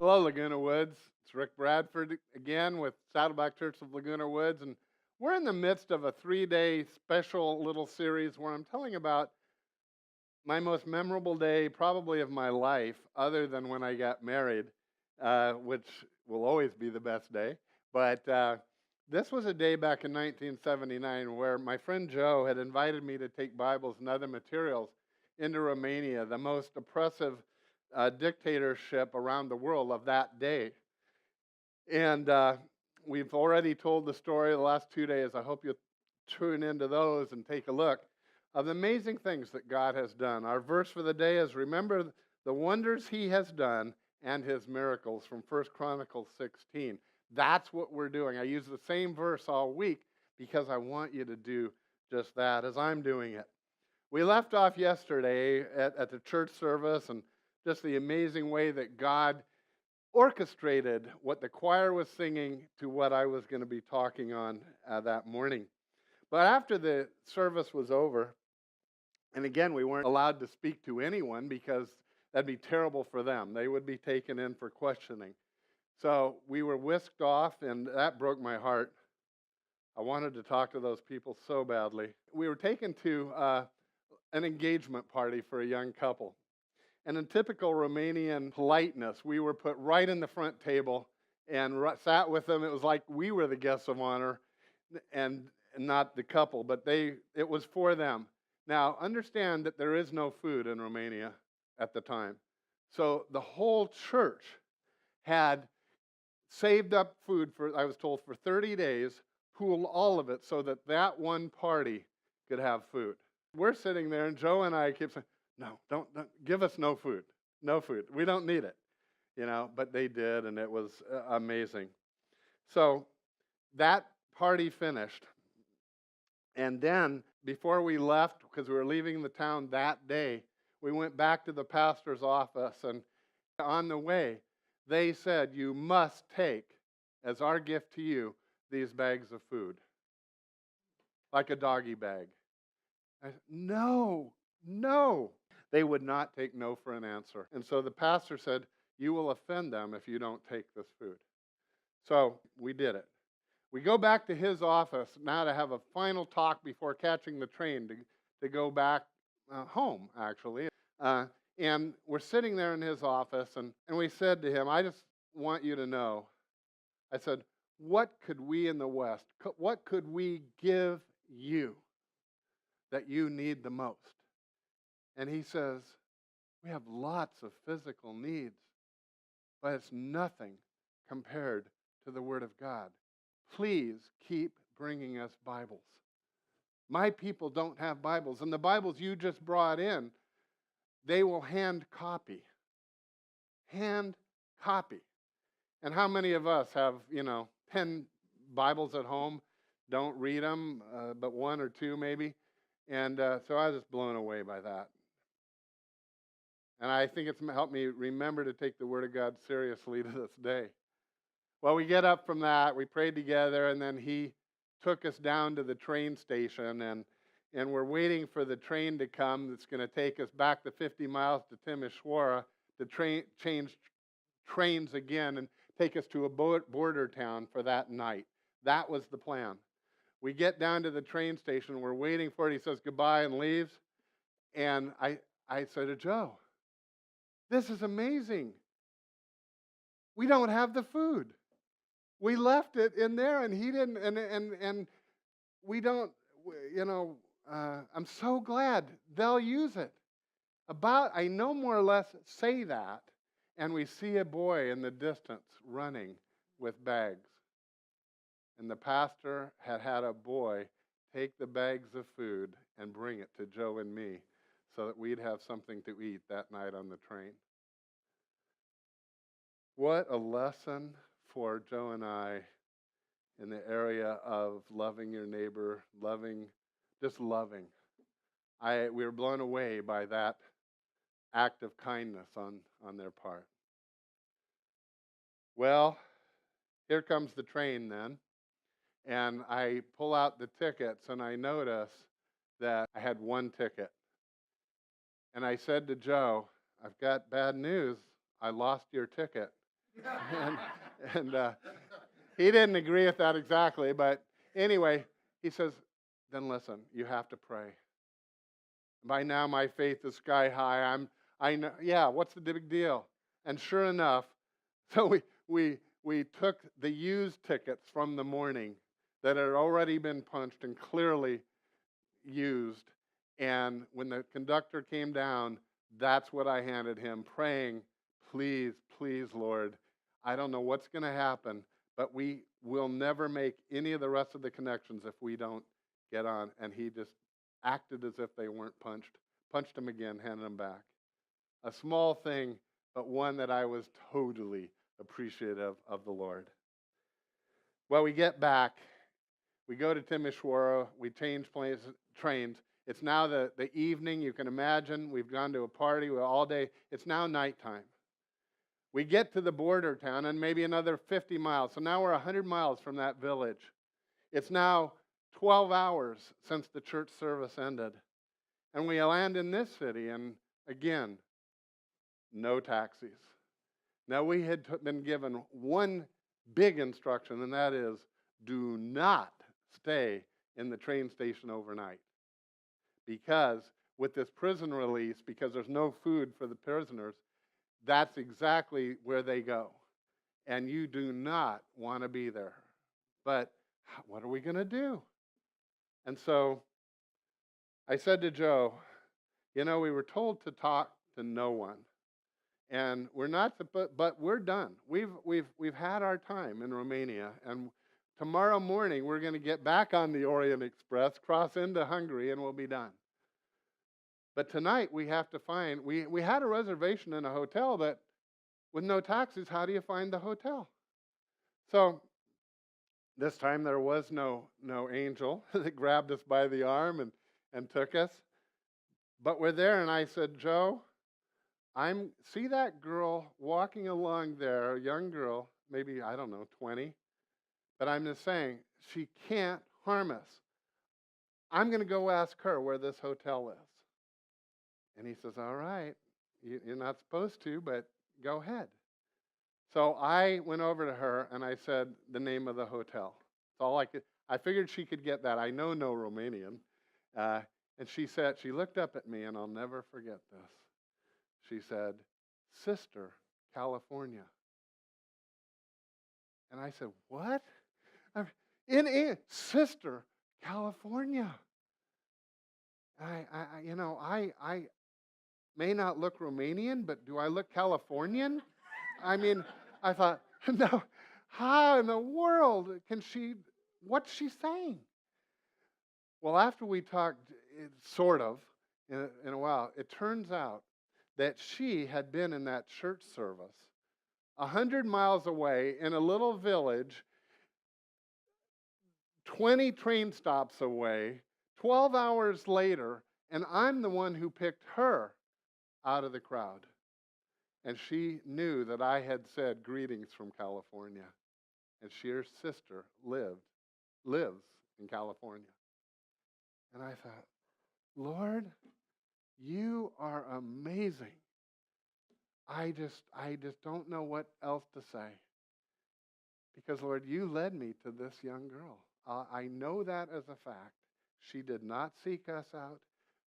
Hello, Laguna Woods. It's Rick Bradford again with Saddleback Church of Laguna Woods, and we're in the midst of a 3-day special little series where I'm telling about my most memorable day, probably of my life, other than when I got married, which will always be the best day. But this was a day back in 1979 where my friend Joe had invited me to take Bibles and other materials into Romania, the most oppressive dictatorship around the world of that day. And we've already told the story the last 2 days. I hope you'll tune into those and take a look of the amazing things that God has done. Our verse for the day is, remember the wonders he has done and his miracles, from 1 Chronicles 16. That's what we're doing. I use the same verse all week because I want you to do just that as I'm doing it. We left off yesterday at the church service, and just the amazing way that God orchestrated what the choir was singing to what I was going to be talking on that morning. But after the service was over, and again, we weren't allowed to speak to anyone because that'd be terrible for them. They would be taken in for questioning. So we were whisked off, and that broke my heart. I wanted to talk to those people so badly. We were taken to an engagement party for a young couple. And in typical Romanian politeness, we were put right in the front table and sat with them. It was like we were the guests of honor and not the couple, but it was for them. Now, understand that there is no food in Romania at the time. So the whole church had saved up food for, I was told, for 30 days, pooled all of it so that that one party could have food. We're sitting there, and Joe and I keep saying, no, don't give us no food. No food. We don't need it. But they did, and it was amazing. So that party finished. And then, before we left, because we were leaving the town that day, we went back to the pastor's office, and on the way, they said, you must take, as our gift to you, these bags of food, like a doggy bag. I said, no. They would not take no for an answer. And so the pastor said, you will offend them if you don't take this food. So we did it. We go back to his office now to have a final talk before catching the train to go back home, actually. And we're sitting there in his office, and we said to him, I just want you to know, I said, what could we in the West, what could we give you that you need the most? And he says, we have lots of physical needs, but it's nothing compared to the Word of God. Please keep bringing us Bibles. My people don't have Bibles, and the Bibles you just brought in, they will hand copy. Hand copy. And how many of us have, 10 Bibles at home, don't read them, but one or two maybe? And so I was just blown away by that. And I think it's helped me remember to take the Word of God seriously to this day. Well, we get up from that, we prayed together, and then he took us down to the train station, and we're waiting for the train to come that's going to take us back the 50 miles to Timișoara to change trains again and take us to a border town for that night. That was the plan. We get down to the train station, we're waiting for it, he says goodbye and leaves, and I said to Joe, this is amazing. We don't have the food. We left it in there, and he didn't, and we don't, I'm so glad they'll use it. I know more or less say that, and we see a boy in the distance running with bags. And the pastor had a boy take the bags of food and bring it to Joe and me so that we'd have something to eat that night on the train. What a lesson for Joe and I in the area of loving your neighbor, loving. We were blown away by that act of kindness on their part. Well, here comes the train then, and I pull out the tickets, and I notice that I had one ticket. And I said to Joe, I've got bad news. I lost your ticket. and and he didn't agree with that exactly, but anyway, he says, then listen, you have to pray. By now, my faith is sky high. I know, yeah, what's the big deal? And sure enough, so we took the used tickets from the morning that had already been punched and clearly used. And when the conductor came down, that's what I handed him, praying, please, please, Lord, I don't know what's going to happen, but we will never make any of the rest of the connections if we don't get on. And he just acted as if they weren't punched them again, handed them back. A small thing, but one that I was totally appreciative of the Lord. Well, we get back. We go to Timisoara. We change trains. It's now the evening. You can imagine. We've gone to a party all day. It's now nighttime. We get to the border town and maybe another 50 miles. So now we're 100 miles from that village. It's now 12 hours since the church service ended. And we land in this city, and again, no taxis. Now, we had been given one big instruction, and that is, do not stay in the train station overnight. Because with this prison release, because there's no food for the prisoners, that's exactly where they go. And you do not want to be there. But what are we going to do? And so I said to Joe, we were told to talk to no one. And we're not, but we're done. We've had our time in Romania, and tomorrow morning we're going to get back on the Orient Express, cross into Hungary, and we'll be done. But tonight we have to find. We had a reservation in a hotel, but with no taxis, how do you find the hotel? So this time there was no angel that grabbed us by the arm and took us. But we're there, and I said, Joe, see that girl walking along there, a young girl, maybe, 20. But I'm just saying, she can't harm us. I'm going to go ask her where this hotel is. And he says, all right, you're not supposed to, but go ahead. So I went over to her and I said the name of the hotel. That's all I could. I figured she could get that. I know no Romanian. And she looked up at me, and I'll never forget this. She said, Sister, California. And I said, what? In Sister, California. I may not look Romanian, but do I look Californian? I mean, I thought, no, how in the world what's she saying? Well, after we talked, sort of, in a while, it turns out that she had been in that church service 100 miles away in a little village, 20 train stops away, 12 hours later, and I'm the one who picked her out of the crowd. And she knew that I had said greetings from California. And her sister lives in California. And I thought, Lord, you are amazing. I just don't know what else to say. Because, Lord, you led me to this young girl. I know that as a fact. She did not seek us out.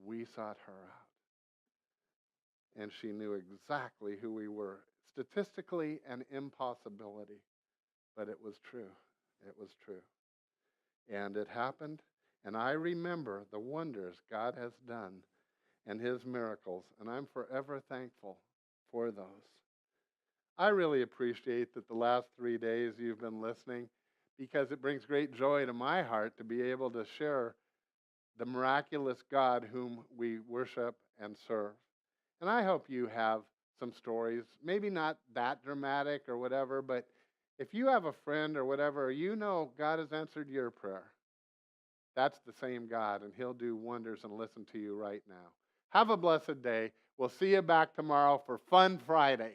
We sought her out. And she knew exactly who we were. Statistically, an impossibility. But it was true. It was true. And it happened. And I remember the wonders God has done and his miracles. And I'm forever thankful for those. I really appreciate that the last 3 days you've been listening, because it brings great joy to my heart to be able to share the miraculous God whom we worship and serve. And I hope you have some stories, maybe not that dramatic or whatever, but if you have a friend or whatever, God has answered your prayer. That's the same God, and he'll do wonders and listen to you right now. Have a blessed day. We'll see you back tomorrow for Fun Friday.